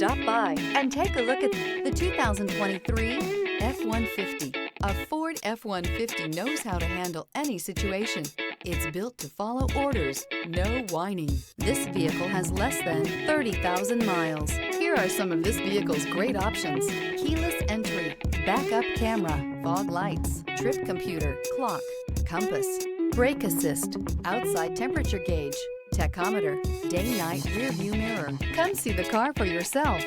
Stop by and take a look at the 2023 F-150. A Ford F-150 knows how to handle any situation. It's built to follow orders, no whining. This vehicle has less than 30,000 miles. Here are some of this vehicle's great options: keyless entry, backup camera, fog lights, trip computer, clock, compass, brake assist, outside temperature gauge, tachometer, day-night rear view mirror. Come see the car for yourself.